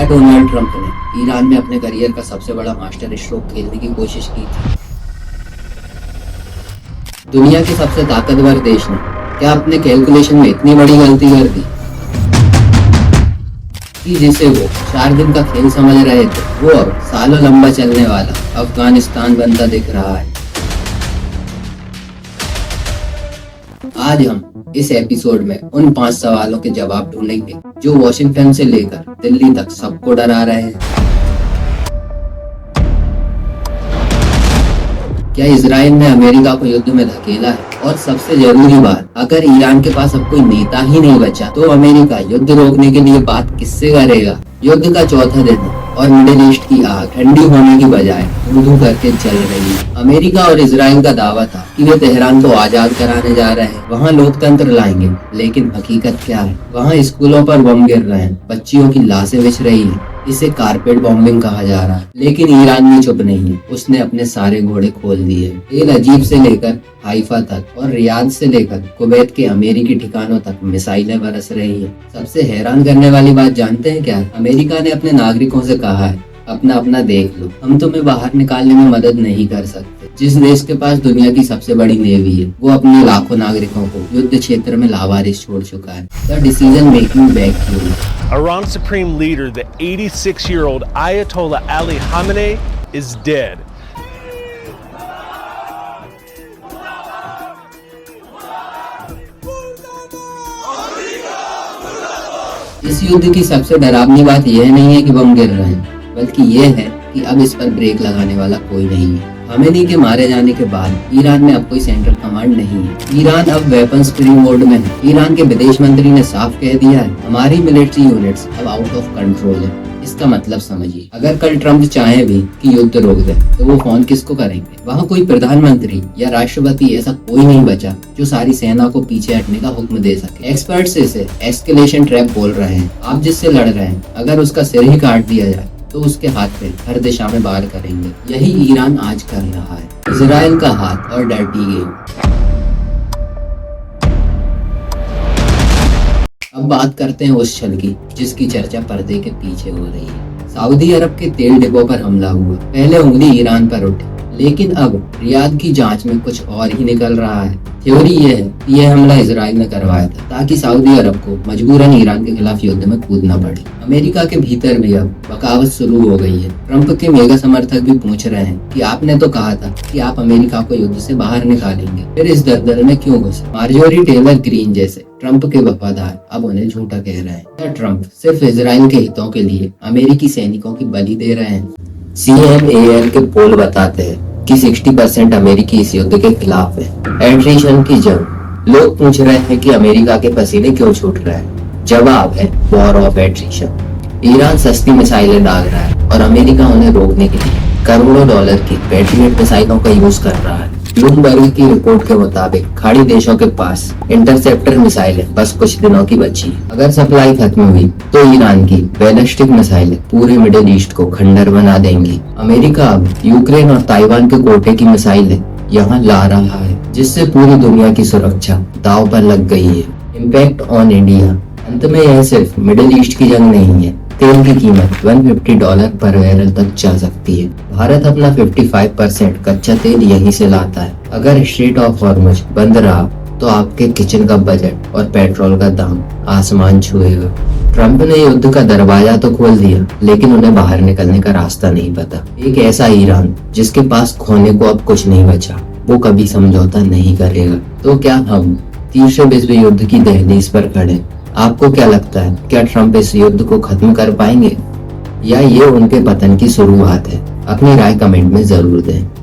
क्या Donald Trump ने Iran में अपने करियर का सबसे बड़ा मास्टर स्ट्रोक खेलने की कोशिश की थी? दुनिया के सबसे ताकतवर देश ने क्या अपने कैलकुलेशन में इतनी बड़ी गलती कर दी कि जिसे वो 4 दिन का खेल समझ रहे थे वो अब सालों लंबा चलने वाला अफगानिस्तान बनता दिख रहा है। आज हम इस एपिसोड में उन 5 सवालों के जवाब ढूंढेंगे जो वॉशिंगटन से लेकर दिल्ली तक सबको डरा रहे हैं। क्या इजराइल ने अमेरिका को युद्ध में धकेला है? और सबसे जरूरी बात, अगर ईरान के पास अब कोई नेता ही नहीं बचा तो अमेरिका युद्ध रोकने के लिए बात किससे करेगा? युद्ध का चौथा दिन है और मिडिल ईस्ट की आग ठंडी होने की बजाय धू करके चल रही है। अमेरिका और इजराइल का दावा था कि वे तेहरान को आजाद कराने जा रहे हैं, वहाँ लोकतंत्र लाएंगे, लेकिन हकीकत क्या है? वहाँ स्कूलों पर बम गिर रहे हैं, बच्चियों की लाशें बिछ रही हैं। इसे कारपेट बॉम्बिंग कहा जा रहा है, लेकिन ईरान में चुप नहीं है। उसने अपने सारे घोड़े खोल दिए। तेल अजीब से लेकर हाइफा तक और रियाद से लेकर कुवैत के अमेरिकी ठिकानों तक मिसाइलें बरस रही हैं। सबसे हैरान करने वाली बात जानते हैं क्या? अमेरिका ने अपने नागरिकों से कहा है, अपना अपना देख लो, हम तुम्हें बाहर निकालने में मदद नहीं कर सकते। जिस देश के पास दुनिया की सबसे बड़ी नेवी है वो अपने लाखों नागरिकों को युद्ध क्षेत्र में लावारिस छोड़ चुका है। The decision making vacuum. Iran Supreme Leader, the 86-year-old Ayatollah Ali Khamenei, is dead. इस युद्ध की सबसे डरावनी बात यह नहीं है कि बम गिर रहे हैं, बल्कि यह है कि अब इस पर ब्रेक लगाने वाला कोई नहीं है। खमेनी के मारे जाने के बाद ईरान में अब कोई सेंट्रल कमांड नहीं है। ईरान अब वेपन्स फ्री मोड में है। ईरान के विदेश मंत्री ने साफ कह दिया है, हमारी मिलिट्री यूनिट्स अब आउट ऑफ कंट्रोल है। इसका मतलब समझिए, अगर कल ट्रंप चाहे भी कि युद्ध रोक दे तो वो फोन किसको करेंगे? वहाँ कोई प्रधानमंत्री या राष्ट्रपति ऐसा कोई नहीं बचा जो सारी सेना को पीछे हटने का हुक्म दे सके। एक्सपर्ट्स इसे एस्केलेशन ट्रैप बोल रहे हैं। आप जिससे लड़ रहे हैं, अगर उसका सिर ही काट दिया जाए तो उसके हाथ पे हर दिशा में वार करेंगे। यही ईरान आज कर रहा है। इजराइल का हाथ और डर्टी गेम। अब बात करते हैं उस छल की जिसकी चर्चा पर्दे के पीछे हो रही है। सऊदी अरब के तेल डिपो पर हमला हुआ। पहले उंगली ईरान पर उठी, लेकिन अब रियाद की जांच में कुछ और ही निकल रहा है। थ्योरी यह है कि यह हमला इजराइल ने करवाया था ताकि सऊदी अरब को मजबूरन ईरान के खिलाफ युद्ध में कूदना पड़े। अमेरिका के भीतर भी अब बगावत शुरू हो गई है। ट्रंप के मेगा समर्थक भी पूछ रहे हैं कि आपने तो कहा था कि आप अमेरिका को युद्ध से बाहर निकालेंगे, फिर इस दलदल में क्यों घुसे? मार्जोरी टेलर ग्रीन जैसे ट्रंप के वफादार अब उन्हें झूठा कह रहे हैं। क्या ट्रंप सिर्फ इजराइल के हितों के लिए अमेरिकी सैनिकों की बलि दे रहे हैं? CMAL के पोल बताते हैं कि 60% अमेरिकी इस युद्ध के खिलाफ है। एट्रिशन की जंग। लोग पूछ रहे हैं कि अमेरिका के पसीने क्यों छूट रहे हैं? जवाब है वॉर ऑफ एट्रिशन। ईरान सस्ती मिसाइलें डाल रहा है और अमेरिका उन्हें रोकने के लिए करोड़ों डॉलर की पैट्रियट मिसाइलों का यूज कर रहा है। ब्लूमबर्ग की रिपोर्ट के मुताबिक खाड़ी देशों के पास इंटरसेप्टर मिसाइलें बस कुछ दिनों की बची। अगर सप्लाई खत्म हुई तो ईरान की बैलिस्टिक मिसाइलें पूरे मिडिल ईस्ट को खंडर बना देंगी। अमेरिका अब यूक्रेन और ताइवान के कोटे की मिसाइलें यहाँ ला रहा है, जिससे पूरी दुनिया की सुरक्षा दांव पर लग गई है। Impact on India. अंत में यह सिर्फ मिडिल ईस्ट की जंग नहीं है, तेल की कीमत $150 पर बैरल तक जा सकती है। भारत अपना 55% कच्चा तेल यहीं से लाता है। अगर स्ट्रेट ऑफ हॉर्मुज बंद रहा तो आपके किचन का बजट और पेट्रोल का दाम आसमान छुएगा। ट्रंप ने युद्ध का दरवाजा तो खोल दिया, लेकिन उन्हें बाहर निकलने का रास्ता नहीं पता। एक ऐसा ईरान जिसके पास खोने को अब कुछ नहीं बचा, वो कभी समझौता नहीं करेगा। तो क्या हम तीसरे विश्व युद्ध की दहलीज पर खड़े? आपको क्या लगता है, क्या ट्रंप इस युद्ध को खत्म कर पाएंगे या ये उनके पतन की शुरुआत है? अपनी राय कमेंट में जरूर दें।